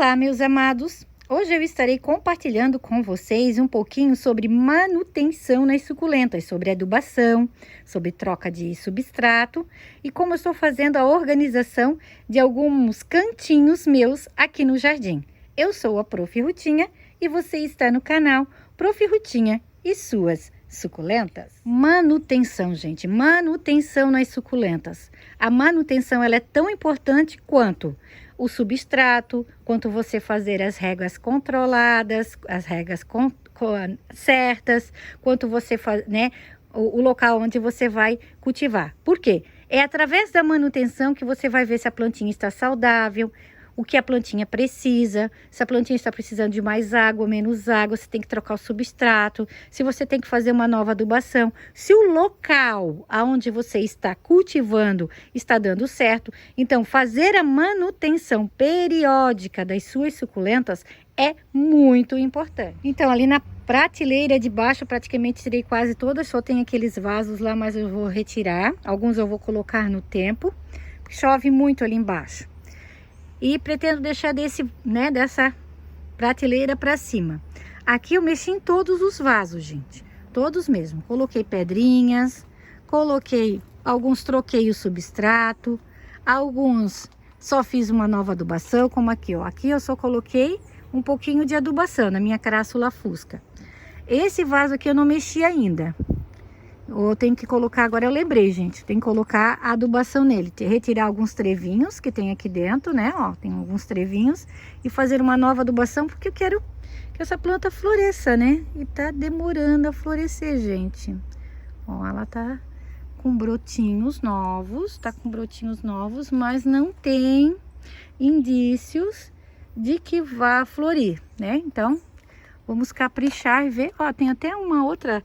Olá, meus amados! Hoje eu estarei compartilhando com vocês um pouquinho sobre manutenção nas suculentas, sobre adubação, sobre troca de substrato e como eu estou fazendo a organização de alguns cantinhos meus aqui no jardim. Eu sou a Prof. Rutinha e você está no canal Prof. Rutinha e suas suculentas. Manutenção, gente, manutenção nas suculentas. A manutenção ela é tão importante quanto o substrato, quanto você fazer as regas controladas, as regas certas, quanto você faz, né, o local onde você vai cultivar. Por quê? É através da manutenção que você vai ver se a plantinha está saudável, o que a plantinha precisa, se a plantinha está precisando de mais água, menos água, se tem que trocar o substrato, se você tem que fazer uma nova adubação, se o local aonde você está cultivando está dando certo. Então, fazer a manutenção periódica das suas suculentas é muito importante. Então, ali na prateleira de baixo, praticamente tirei quase todas, só tem aqueles vasos lá, mas eu vou retirar. Alguns eu vou colocar no tempo, porque chove muito ali embaixo. E pretendo deixar dessa prateleira para cima. Aqui eu mexi em todos os vasos, gente. Todos mesmo. Coloquei pedrinhas, coloquei alguns, troquei o substrato, alguns só fiz uma nova adubação, como aqui, ó. Aqui eu só coloquei um pouquinho de adubação na minha crassula fusca. Esse vaso aqui eu não mexi ainda. Eu tenho que colocar, agora eu lembrei, gente, tem que colocar a adubação nele, retirar alguns trevinhos que tem aqui dentro, né, ó, tem alguns trevinhos e fazer uma nova adubação, porque eu quero que essa planta floresça, né, e tá demorando a florescer, gente. Ó, ela tá com brotinhos novos, mas não tem indícios de que vá florir, né, então vamos caprichar e ver, ó, tem até uma outra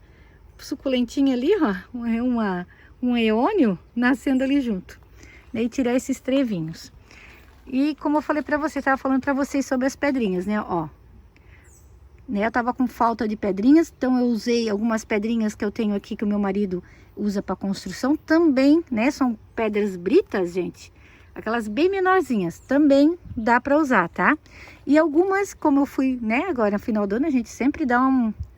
suculentinha ali, ó, um eônio nascendo ali junto. Daí tirar esses trevinhos. E como eu falei pra você, tava falando pra vocês sobre as pedrinhas, né, ó. Né, eu tava com falta de pedrinhas, então eu usei algumas pedrinhas que eu tenho aqui que o meu marido usa para construção também, né, são pedras britas, gente. Aquelas bem menorzinhas, também dá para usar, tá? E algumas, como eu fui, né, agora no final do ano a gente sempre dá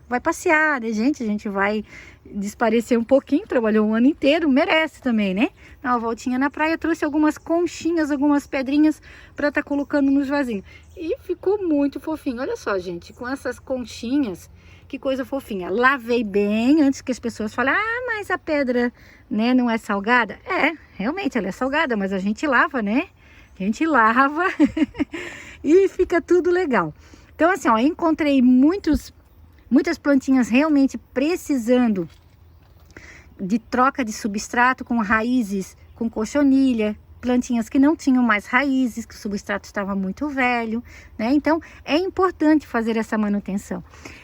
vai passear, né, gente? A gente vai desaparecer um pouquinho, trabalhou um ano inteiro, merece também, né? Dá uma voltinha na praia, trouxe algumas conchinhas, algumas pedrinhas para estar colocando nos vasinhos. E ficou muito fofinho. Olha só, gente, com essas conchinhas, que coisa fofinha. Lavei bem antes que as pessoas falem, ah, mas a pedra, né, não é salgada? É, realmente ela é salgada, mas a gente lava, né? A gente lava e fica tudo legal. Então, assim, ó, encontrei muitas plantinhas realmente precisando de troca de substrato com raízes, com cochonilha, plantinhas que não tinham mais raízes, que o substrato estava muito velho, né? Então, é importante fazer essa manutenção.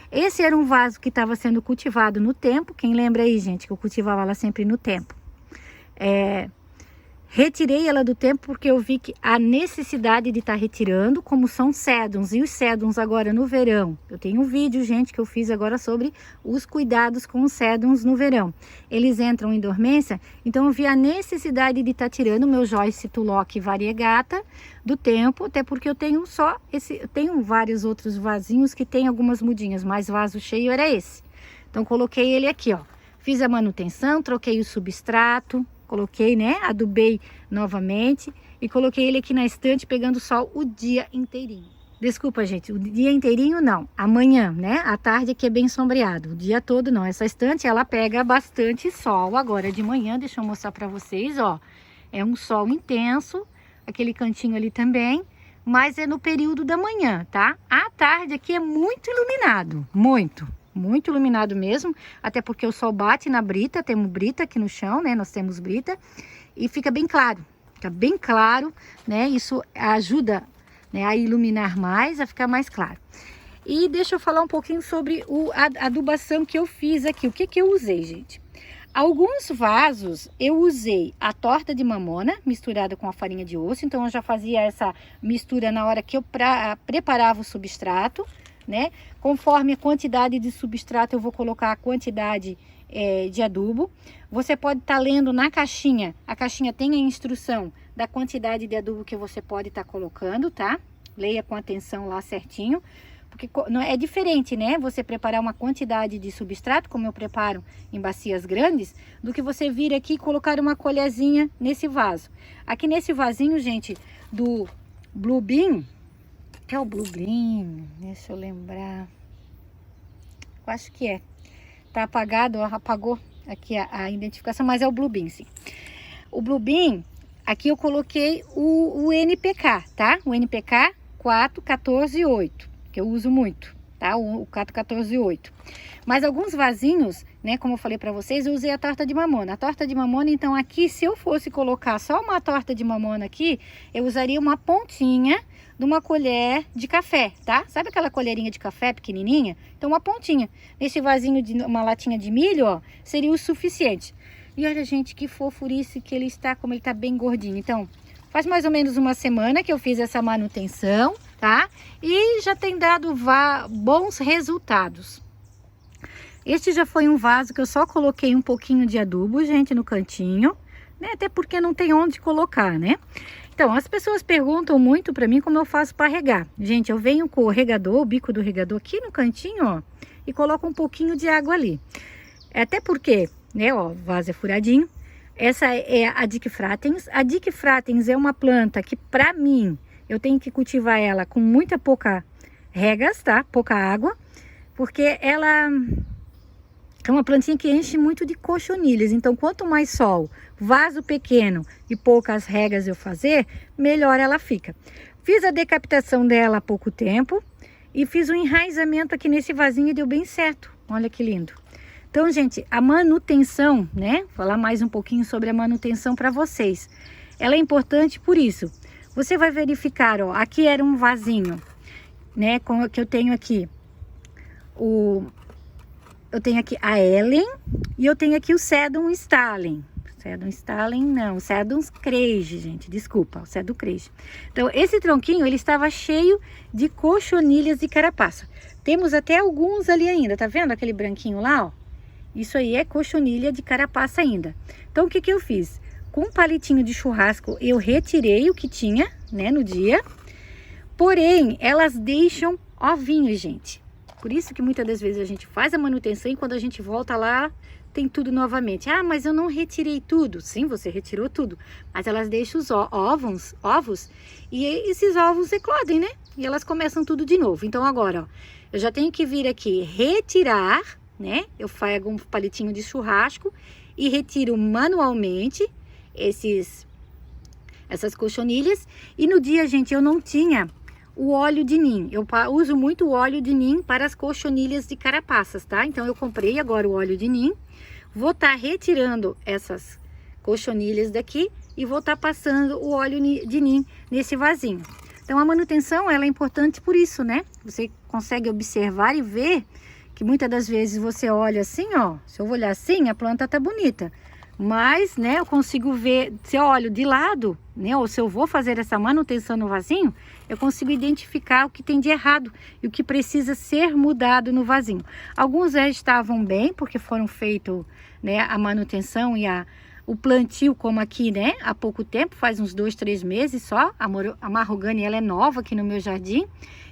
Esse era um vaso que estava sendo cultivado no tempo, quem lembra aí, gente, que eu cultivava ela sempre no tempo. Retirei ela do tempo porque eu vi que a necessidade de estar retirando, como são sédums, e os sédums agora no verão. Eu tenho um vídeo, gente, que eu fiz agora sobre os cuidados com os sédums no verão. Eles entram em dormência, então eu vi a necessidade de estar tirando o meu Joyce Tulloch variegata do tempo, até porque eu tenho eu tenho vários outros vasinhos que tem algumas mudinhas, mas vaso cheio era esse. Então coloquei ele aqui, ó. Fiz a manutenção, troquei o substrato, coloquei, né, adubei novamente e coloquei ele aqui na estante pegando sol o dia inteirinho. Desculpa, gente, o dia inteirinho não, amanhã, né, à tarde aqui é bem sombreado, o dia todo não. Essa estante, ela pega bastante sol agora de manhã, deixa eu mostrar pra vocês, ó. É um sol intenso, aquele cantinho ali também, mas é no período da manhã, tá? À tarde aqui é muito iluminado, muito iluminado mesmo, até porque o sol bate na brita, temos brita aqui no chão, né, nós temos brita, e fica bem claro, né, isso ajuda, né, a iluminar mais, a ficar mais claro. E deixa eu falar um pouquinho sobre a adubação que eu fiz aqui, o que eu usei, gente. Alguns vasos eu usei a torta de mamona misturada com a farinha de osso, então eu já fazia essa mistura na hora que eu preparava o substrato, né? Conforme a quantidade de substrato eu vou colocar a quantidade de adubo. Você pode estar lendo na caixinha, a caixinha tem a instrução da quantidade de adubo que você pode estar colocando, tá? leia com atenção lá certinho, porque não é diferente, né? Você preparar uma quantidade de substrato, como eu preparo em bacias grandes, do que você vir aqui e colocar uma colherzinha nesse vaso. Aqui nesse vasinho, gente, do Bluebeam, é o Bluebeam, deixa eu lembrar, eu acho que é, tá apagado, ó, apagou aqui a identificação, mas é o Bluebeam, sim. O Bluebeam, aqui eu coloquei o NPK, tá? O NPK 4148, que eu uso muito, tá? O 4148. Mas alguns vasinhos, né, como eu falei pra vocês, eu usei a torta de mamona. A torta de mamona, então aqui, se eu fosse colocar só uma torta de mamona aqui, eu usaria uma pontinha de uma colher de café, tá? Sabe aquela colherinha de café pequenininha? Então uma pontinha. Nesse vasinho de uma latinha de milho, ó, seria o suficiente. E olha, gente, que fofurice que ele está, como ele tá bem gordinho. Então, faz mais ou menos uma semana que eu fiz essa manutenção, tá? E já tem dado bons resultados. Este já foi um vaso que eu só coloquei um pouquinho de adubo, gente, no cantinho, né? Até porque não tem onde colocar, né? Então, as pessoas perguntam muito pra mim como eu faço para regar. Gente, eu venho com o regador, o bico do regador aqui no cantinho, ó, e coloco um pouquinho de água ali. Até porque, né, ó, o vaso é furadinho. Essa é a Dick Fratens. A Dick Fratens é uma planta que, pra mim, eu tenho que cultivar ela com pouca regas, tá? Pouca água, porque ela é uma plantinha que enche muito de cochonilhas. Então, quanto mais sol, vaso pequeno e poucas regas eu fazer, melhor ela fica. Fiz a decapitação dela há pouco tempo e fiz um enraizamento aqui nesse vasinho e deu bem certo. Olha que lindo. Então, gente, a manutenção, né? Vou falar mais um pouquinho sobre a manutenção para vocês. Ela é importante por isso. Você vai verificar, ó, aqui era um vasinho, né? Com que eu tenho aqui eu tenho aqui a Ellen e eu tenho aqui o Sedum Stalin. Sedum Stalin não, Sedum Craig, gente, desculpa, o Sedum Craig. Então, esse tronquinho, ele estava cheio de cochonilhas e carapaça. Temos até alguns ali ainda, tá vendo aquele branquinho lá, ó? Isso aí é cochonilha de carapaça ainda. Então, o que que eu fiz? Com um palitinho de churrasco, eu retirei o que tinha, né, no dia. Porém, elas deixam ovinhos, gente. Por isso que muitas das vezes a gente faz a manutenção e quando a gente volta lá, tem tudo novamente. Ah, mas eu não retirei tudo. Sim, você retirou tudo. Mas elas deixam os ovos e esses ovos eclodem, né? E elas começam tudo de novo. Então agora, ó, eu já tenho que vir aqui retirar, né? Eu pego um palitinho de churrasco e retiro manualmente essas cochonilhas. E no dia, gente, eu não tinha o óleo de nim. Eu uso muito o óleo de nim para as cochonilhas de carapaças, tá? Então eu comprei agora o óleo de nim. Vou estar retirando essas cochonilhas daqui e vou estar passando o óleo de nim nesse vasinho. Então a manutenção, ela é importante por isso, né? Você consegue observar e ver que muitas das vezes você olha assim, ó. Se eu olhar assim, a planta tá bonita. Mas, né, eu consigo ver, se eu olho de lado, né, ou se eu vou fazer essa manutenção no vasinho, eu consigo identificar o que tem de errado e o que precisa ser mudado no vasinho. Alguns já estavam bem, porque foram feitos, né, a manutenção e o plantio, como aqui, né, há pouco tempo, faz uns 2, 3 meses só. A Marrogane, ela é nova aqui no meu jardim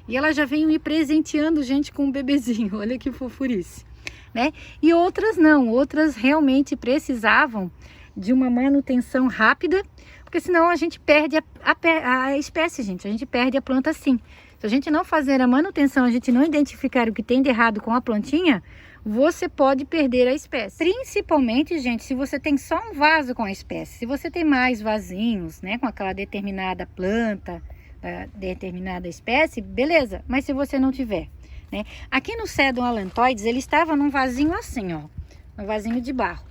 e ela já vem me presenteando, gente, com um bebezinho. Olha que fofurice. Né? E outras não, outras realmente precisavam de uma manutenção rápida, porque senão a gente perde a espécie, gente, a gente perde a planta sim. Se a gente não fazer a manutenção, a gente não identificar o que tem de errado com a plantinha, você pode perder a espécie. Principalmente, gente, se você tem só um vaso com a espécie. Se você tem mais vasinhos, né, com aquela determinada planta, determinada espécie, beleza, mas se você não tiver, né? Aqui no Sedum Allantoides, ele estava num vasinho assim, ó, um vasinho de barro.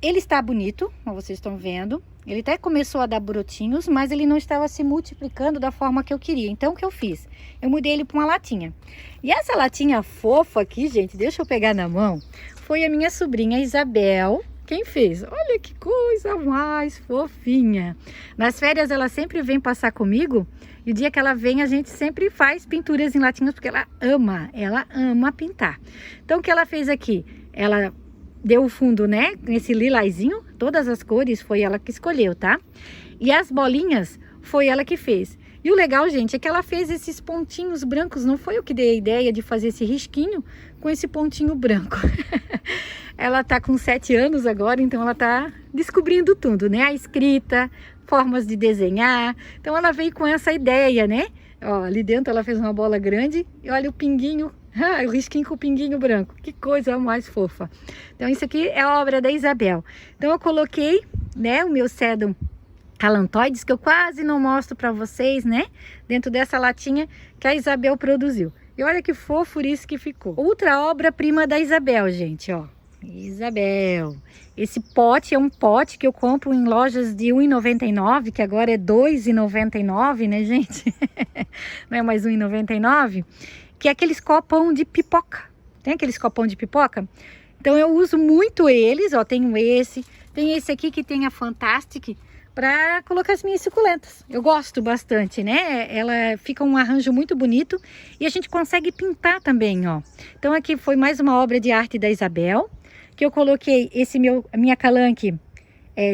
Ele está bonito, como vocês estão vendo. Ele até começou a dar brotinhos, mas ele não estava se multiplicando da forma que eu queria. Então, o que eu fiz? Eu mudei ele para uma latinha. E essa latinha fofa aqui, gente, deixa eu pegar na mão, foi a minha sobrinha Isabel quem fez. Olha que coisa mais fofinha. Nas férias, ela sempre vem passar comigo. E o dia que ela vem, a gente sempre faz pinturas em latinhas, porque ela ama pintar. Então, o que ela fez aqui? Ela deu o fundo, né, nesse lilazinho, todas as cores foi ela que escolheu, tá? E as bolinhas foi ela que fez. E o legal, gente, é que ela fez esses pontinhos brancos. Não foi eu que dei a ideia de fazer esse risquinho com esse pontinho branco. Ela tá com 7 anos agora, então ela tá descobrindo tudo, né? A escrita, formas de desenhar. Então ela veio com essa ideia, né? Ó, ali dentro ela fez uma bola grande e olha o pinguinho, o risquinho com o pinguinho branco. Que coisa mais fofa. Então isso aqui é a obra da Isabel. Então eu coloquei, né, o meu Sedum Calantoides, que eu quase não mostro para vocês, né? Dentro dessa latinha que a Isabel produziu. E olha que fofurice que ficou. Outra obra-prima da Isabel, gente, ó. Isabel. Esse pote é um pote que eu compro em lojas de R$ 1,99, que agora é R$ 2,99, né, gente? Não é mais R$ 1,99. Que é aqueles copão de pipoca. Tem aqueles copão de pipoca? Então eu uso muito eles, ó. Tenho esse. Tem esse aqui que tem a Fantastic para colocar as minhas suculentas. Eu gosto bastante, né? Ela fica um arranjo muito bonito e a gente consegue pintar também, ó. Então aqui foi mais uma obra de arte da Isabel, que eu coloquei a minha calanque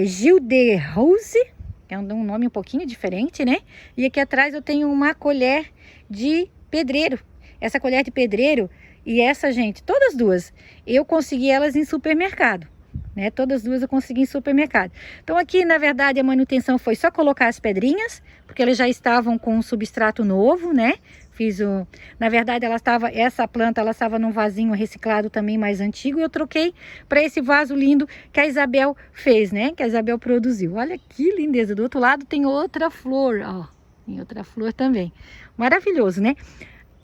Gil de Rose, é um nome um pouquinho diferente, né? E aqui atrás eu tenho uma colher de pedreiro. Essa colher de pedreiro e essa, gente, todas duas, eu consegui elas em supermercado. Né? Todas duas eu consegui em supermercado. Então aqui, na verdade, a manutenção foi só colocar as pedrinhas, porque elas já estavam com um substrato novo, né? Na verdade, essa planta ela estava num vasinho reciclado também mais antigo, e eu troquei para esse vaso lindo que a Isabel fez, né? Que a Isabel produziu. Olha que lindeza. Do outro lado tem outra flor, ó. Tem outra flor também. Maravilhoso, né?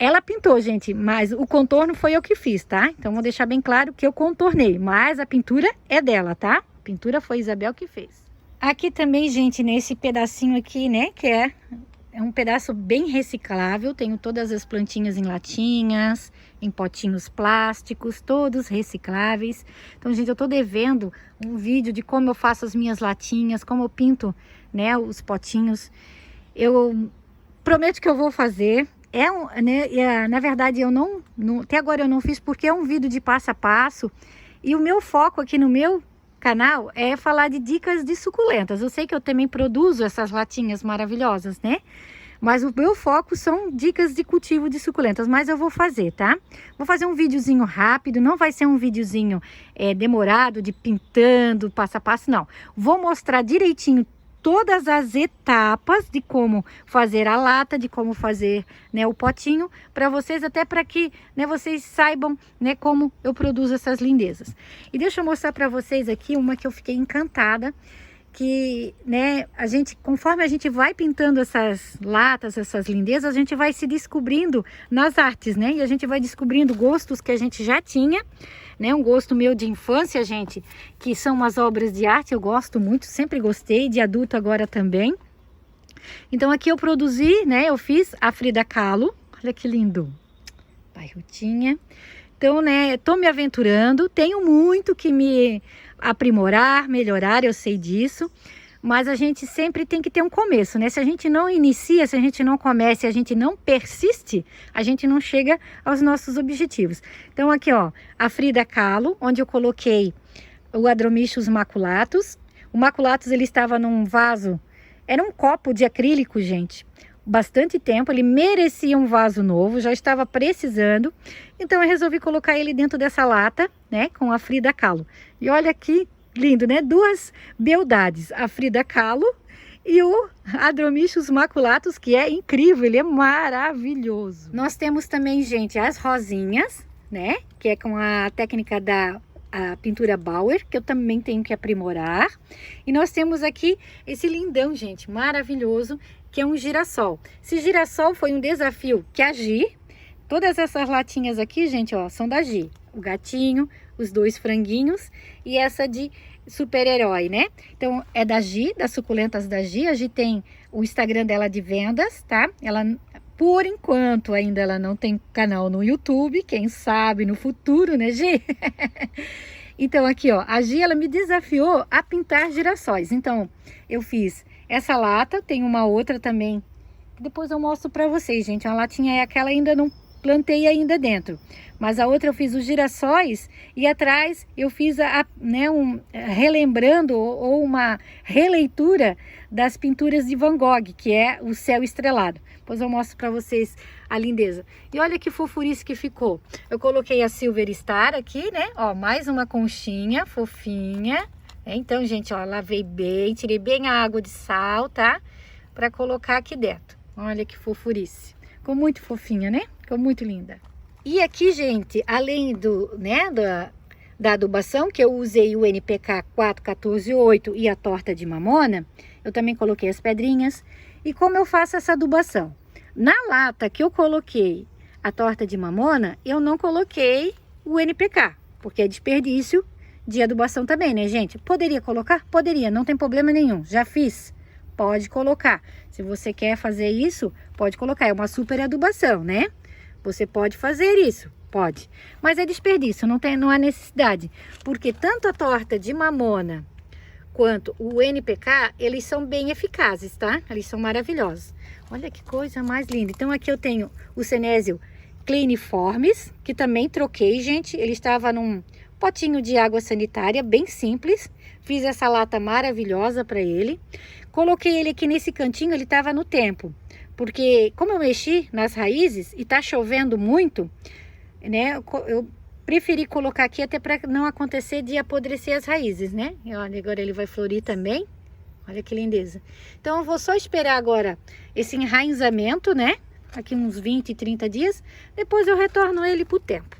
Ela pintou, gente, mas o contorno foi eu que fiz, tá? Então, vou deixar bem claro que eu contornei, mas a pintura é dela, tá? A pintura foi a Isabel que fez. Aqui também, gente, nesse pedacinho aqui, né, que é um pedaço bem reciclável. Tenho todas as plantinhas em latinhas, em potinhos plásticos, todos recicláveis. Então, gente, eu tô devendo um vídeo de como eu faço as minhas latinhas, como eu pinto, né, os potinhos. Eu prometo que eu vou fazer. Na verdade, até agora eu não fiz porque é um vídeo de passo a passo. E o meu foco aqui no meu canal é falar de dicas de suculentas. Eu sei que eu também produzo essas latinhas maravilhosas, né? Mas o meu foco são dicas de cultivo de suculentas. Mas eu vou fazer, tá? Vou fazer um videozinho rápido, não vai ser um videozinho demorado de pintando passo a passo, não. Vou mostrar direitinho todas as etapas de como fazer a lata, de como fazer, né, o potinho, para vocês, até para que, né, vocês saibam, né, como eu produzo essas lindezas. E deixa eu mostrar para vocês aqui uma que eu fiquei encantada, que, né, conforme a gente vai pintando essas latas, essas lindezas, a gente vai se descobrindo nas artes, né, e a gente vai descobrindo gostos que a gente já tinha, né, um gosto meu de infância, gente, que são umas obras de arte, eu gosto muito, sempre gostei, de adulto agora também. Então aqui eu produzi, né, eu fiz a Frida Kahlo, olha que lindo, bairrutinha. Então, né, tô me aventurando, tenho muito que me aprimorar, melhorar, eu sei disso, mas a gente sempre tem que ter um começo, né? Se a gente não inicia, se a gente não começa, se a gente não persiste, a gente não chega aos nossos objetivos. Então aqui, ó, a Frida Kahlo, onde eu coloquei o Adromichus maculatus. O maculatus, ele estava num vaso, era um copo de acrílico, gente, bastante tempo, ele merecia um vaso novo, já estava precisando, então eu resolvi colocar ele dentro dessa lata, né, com a Frida Kahlo. E olha que lindo, né? Duas beldades, a Frida Kahlo e o Adromichus maculatus, que é incrível, ele é maravilhoso. Nós temos também, gente, as rosinhas, né, que é com a técnica da pintura Bauer, que eu também tenho que aprimorar. E nós temos aqui esse lindão, gente, maravilhoso, que é um girassol. Esse girassol foi um desafio que a Gi, todas essas latinhas aqui, gente, ó, são da Gi. O gatinho, os 2 franguinhos e essa de super-herói, né? Então, é da Gi, das suculentas da Gi. A Gi tem o Instagram dela de vendas, tá? Ela, por enquanto, ainda ela não tem canal no YouTube. Quem sabe no futuro, né, Gi? Então, aqui, ó, a Gi, ela me desafiou a pintar girassóis. Então, eu fiz essa lata, tem uma outra também. Depois eu mostro pra vocês, gente. A latinha é aquela, ainda não plantei ainda dentro. Mas a outra eu fiz os girassóis e atrás eu fiz relembrando ou uma releitura das pinturas de Van Gogh, que é o céu estrelado. Depois eu mostro para vocês a lindeza. E olha que fofurice que ficou. Eu coloquei a Silver Star aqui, né? Ó, mais uma conchinha fofinha. Então, gente, ó, lavei bem, tirei bem a água de sal, tá? Para colocar aqui dentro. Olha que fofurice. Ficou muito fofinha, né? Ficou muito linda. E aqui, gente, além da adubação, que eu usei o NPK 4148 e a torta de mamona, eu também coloquei as pedrinhas. E como eu faço essa adubação? Na lata que eu coloquei a torta de mamona, eu não coloquei o NPK, porque é desperdício de adubação também, né, gente? Poderia colocar? Poderia, não tem problema nenhum. Já fiz? Pode colocar. Se você quer fazer isso, pode colocar. É uma super adubação, né? Você pode fazer isso, pode. Mas é desperdício, não há necessidade. Porque tanto a torta de mamona quanto o NPK, eles são bem eficazes, tá? Eles são maravilhosos. Olha que coisa mais linda. Então aqui eu tenho o Senesio Cleaniformes, que também troquei, gente. Ele estava num potinho de água sanitária, bem simples. Fiz essa lata maravilhosa para ele. Coloquei ele aqui nesse cantinho, ele estava no tempo. Porque como eu mexi nas raízes e tá chovendo muito, né? Eu preferi colocar aqui até para não acontecer de apodrecer as raízes, né? E olha, agora ele vai florir também. Olha que lindeza. Então eu vou só esperar agora esse enraizamento, né? Aqui uns 20, 30 dias. Depois eu retorno ele pro tempo.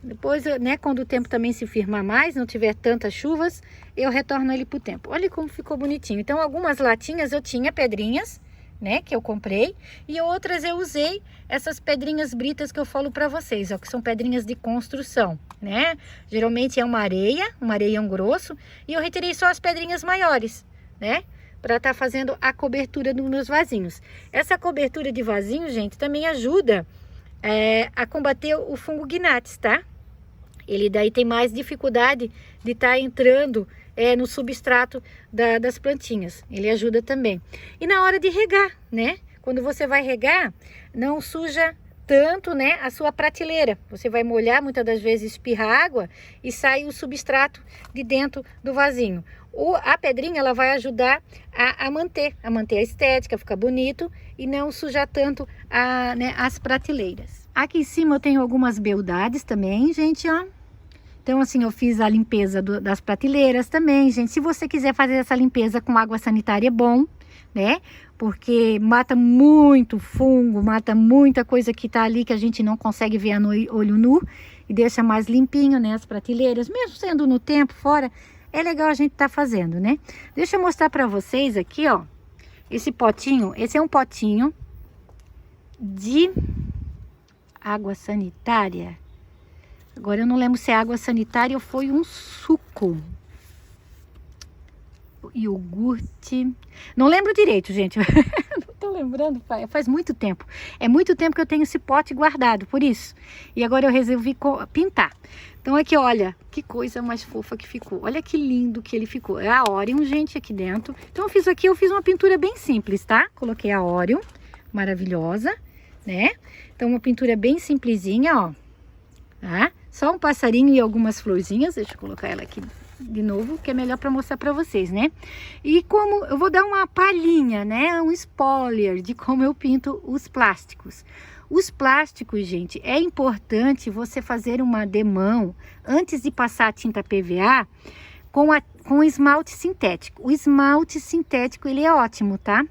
Depois, né, quando o tempo também se firmar mais, não tiver tantas chuvas, eu retorno ele pro tempo. Olha como ficou bonitinho. Então algumas latinhas eu tinha pedrinhas, né, que eu comprei, e outras eu usei essas pedrinhas britas que eu falo para vocês, ó, que são pedrinhas de construção, né? Geralmente é um areião grosso, e eu retirei só as pedrinhas maiores, né? Para estar fazendo a cobertura dos meus vasinhos. Essa cobertura de vasinho, gente, também ajuda a combater o fungo Gnats, tá? Ele daí tem mais dificuldade de estar entrando no substrato das plantinhas. Ele ajuda também. E na hora de regar, né? Quando você vai regar, não suja tanto, né, a sua prateleira. Você vai molhar, muitas das vezes espirra água e sai o substrato de dentro do vasinho. A pedrinha, ela vai ajudar a manter a estética, ficar bonito e não sujar tanto as prateleiras. Aqui em cima eu tenho algumas beldades também, gente, ó. Então, assim, eu fiz a limpeza das prateleiras também, gente. Se você quiser fazer essa limpeza com água sanitária, é bom, né? Porque mata muito fungo, mata muita coisa que tá ali que a gente não consegue ver no olho nu. E deixa mais limpinho, né, as prateleiras. Mesmo sendo no tempo, fora, é legal a gente tá fazendo, né? Deixa eu mostrar pra vocês aqui, ó. Esse potinho, esse é um potinho de água sanitária. Agora eu não lembro se é água sanitária ou foi um suco. Iogurte. Não lembro direito, gente. Não tô lembrando, faz muito tempo. É muito tempo que eu tenho esse pote guardado, por isso. E agora eu resolvi pintar. Então aqui, olha, que coisa mais fofa que ficou. Olha que lindo que ele ficou. É a Orion, gente, aqui dentro. Então eu fiz uma pintura bem simples, tá? Coloquei a Orion, maravilhosa, né? Então uma pintura bem simplesinha, ó. Tá? Só um passarinho e algumas florzinhas. Deixa eu colocar ela aqui de novo, que é melhor para mostrar para vocês, né? E como eu vou dar uma palhinha, né? Um spoiler de como eu pinto os plásticos. Os plásticos, gente, é importante você fazer uma demão antes de passar a tinta PVA com esmalte sintético. O esmalte sintético, ele é ótimo, tá?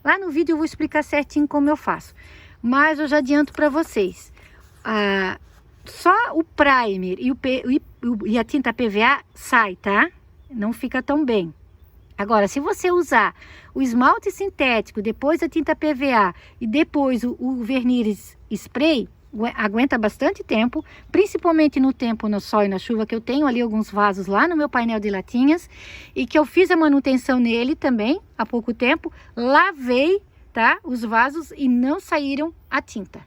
Lá no vídeo eu vou explicar certinho como eu faço. Mas eu já adianto para vocês. Só o primer e a tinta PVA sai, tá? Não fica tão bem. Agora, se você usar o esmalte sintético, depois a tinta PVA e depois o verniz spray, aguenta bastante tempo, principalmente no tempo no sol e na chuva, que eu tenho ali alguns vasos lá no meu painel de latinhas e que eu fiz a manutenção nele também há pouco tempo, lavei, tá? Os vasos e não saíram a tinta,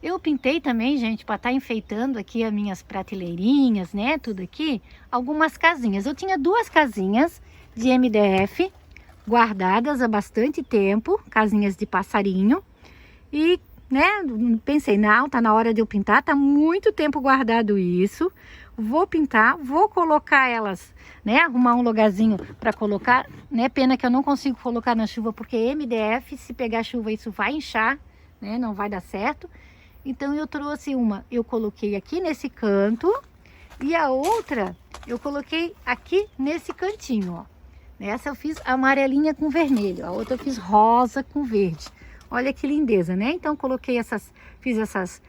Eu pintei também, gente, para estar enfeitando aqui as minhas prateleirinhas, né, tudo aqui, algumas casinhas. Eu tinha 2 casinhas de guardadas há bastante tempo, casinhas de passarinho. E, né, pensei, não, tá na hora de eu pintar, tá muito tempo guardado isso. Vou pintar, vou colocar elas, né, arrumar um lugarzinho para colocar, né, pena que eu não consigo colocar na chuva porque MDF, se pegar chuva isso vai inchar, né, não vai dar certo. Então eu trouxe uma, eu coloquei aqui nesse canto e a outra eu coloquei aqui nesse cantinho, ó. Essa eu fiz amarelinha com vermelho, a outra eu fiz rosa com verde. Olha que lindeza, né? Então coloquei fiz essas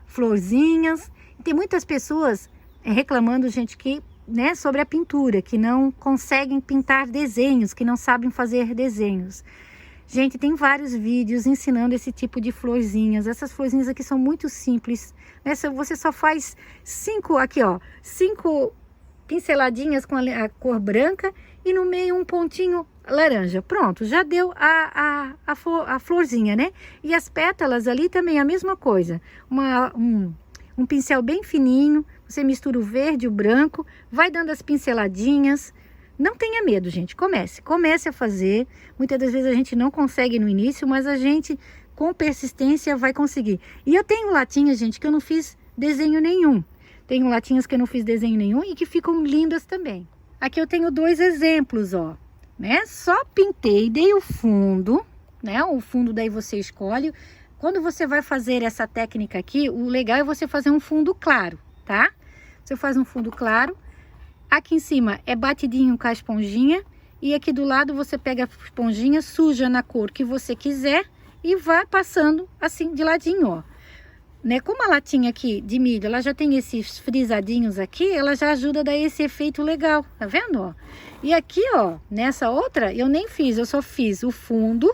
florzinhas. Tem muitas pessoas reclamando, gente, que, né, sobre a pintura, que não conseguem pintar desenhos, que não sabem fazer desenhos. Gente, tem vários vídeos ensinando esse tipo de florzinhas. Essas florzinhas aqui são muito simples, né? Você só faz 5 pinceladinhas com a cor branca e no meio um pontinho laranja. Pronto, já deu a florzinha, né? E as pétalas ali também a mesma coisa. Um pincel bem fininho, você mistura o verde e o branco, vai dando as pinceladinhas. Não tenha medo, gente, comece a fazer. Muitas das vezes a gente não consegue no início, mas a gente com persistência vai conseguir. E eu tenho latinhas, gente, que eu não fiz desenho nenhum. Tenho latinhas que eu não fiz desenho nenhum e que ficam lindas também. Aqui eu tenho 2 exemplos, ó, né? Só pintei, dei o fundo, né? O fundo daí você escolhe. Quando você vai fazer essa técnica aqui, o legal é você fazer um fundo claro, tá? Você faz um fundo claro. Aqui em cima é batidinho com a esponjinha. E aqui do lado você pega a esponjinha, suja na cor que você quiser e vai passando assim de ladinho, ó. Né? Como a latinha aqui de milho, ela já tem esses frisadinhos aqui, ela já ajuda a dar esse efeito legal, tá vendo, ó? E aqui, ó, nessa outra, eu nem fiz, eu só fiz o fundo.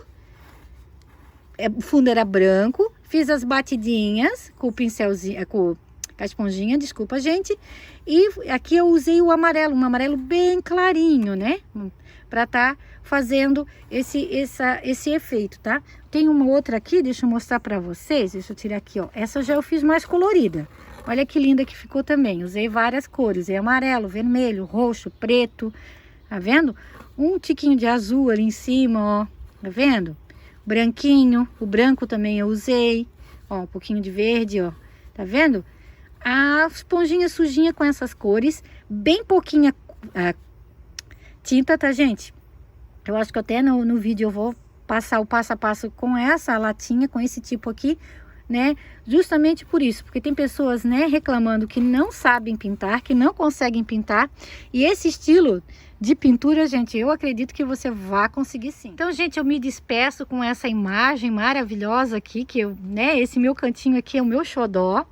O fundo era branco, fiz as batidinhas com o pincelzinho, com a esponjinha, desculpa, gente. E aqui eu usei o amarelo, um amarelo bem clarinho, né? Pra tá fazendo esse efeito, tá? Tem uma outra aqui, deixa eu mostrar pra vocês, deixa eu tirar aqui, ó. Essa já eu fiz mais colorida. Olha que linda que ficou também. Usei várias cores, usei amarelo, vermelho, roxo, preto, tá vendo? Um tiquinho de azul ali em cima, ó, tá vendo? Branquinho, o branco também eu usei, ó, um pouquinho de verde, ó, tá vendo? A esponjinha sujinha com essas cores, bem pouquinha tinta, tá, gente? Eu acho que até no vídeo eu vou passar o passo a passo com essa latinha, com esse tipo aqui, né? Justamente por isso, porque tem pessoas, né, reclamando que não sabem pintar, que não conseguem pintar, e esse estilo de pintura, gente, eu acredito que você vai conseguir sim. Então, gente, eu me despeço com essa imagem maravilhosa aqui, que eu, né, esse meu cantinho aqui é o meu xodó,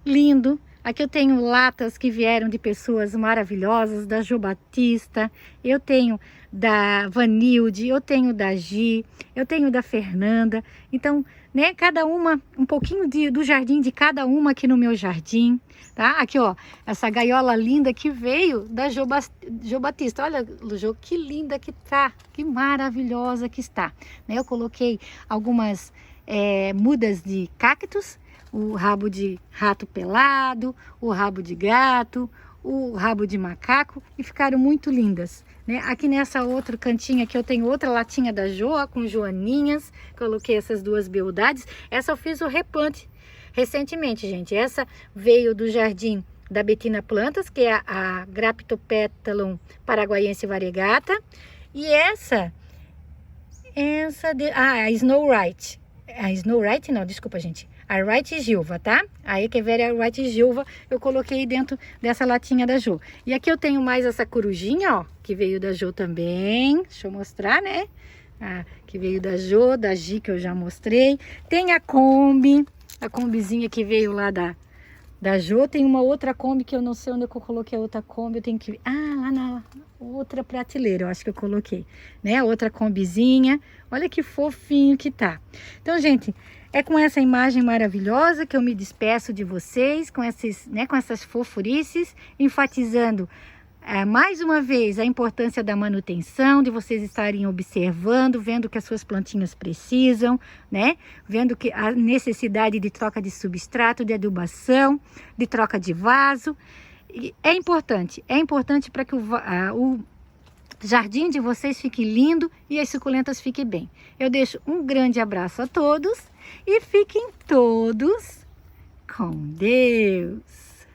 lindo. Aqui eu tenho latas que vieram de pessoas maravilhosas, da Jo Batista, eu tenho da Vanilde, eu tenho da Gi, eu tenho da Fernanda. Então, né, cada uma, um pouquinho do jardim de cada uma aqui no meu jardim, tá? Aqui, ó, essa gaiola linda que veio da Jo Batista. Olha, Jo, que linda que tá, que maravilhosa que está. Né, eu coloquei algumas mudas de cactos, o rabo de rato pelado, o rabo de gato, o rabo de macaco, e ficaram muito lindas, né? Aqui nessa outra cantinha aqui eu tenho outra latinha da Jo, com joaninhas, coloquei essas 2 beldades. Essa eu fiz o replante recentemente, gente. Essa veio do jardim da Bettina Plantas, que é a Graptopétalon paraguaiense variegata, e essa a Snow White. A Snow White não, desculpa, gente. A White Gilva, tá? Aí que ver a White Gilva eu coloquei dentro dessa latinha da Jo. E aqui eu tenho mais essa corujinha, ó, que veio da Jo também. Deixa eu mostrar, né? Que veio da Jo, da Gi, que eu já mostrei. Tem a Kombi, a Kombizinha que veio lá da Jo. Tem uma outra Kombi que eu não sei onde eu coloquei a outra Kombi. Eu tenho que... lá na outra prateleira eu acho que eu coloquei, né? Outra Kombizinha. Olha que fofinho que tá. Então, gente... É com essa imagem maravilhosa que eu me despeço de vocês, com essas fofurices, enfatizando mais uma vez a importância da manutenção, de vocês estarem observando, vendo o que as suas plantinhas precisam, né? Vendo que a necessidade de troca de substrato, de adubação, de troca de vaso. E é importante para que o jardim de vocês fique lindo e as suculentas fiquem bem. Eu deixo um grande abraço a todos e fiquem todos com Deus.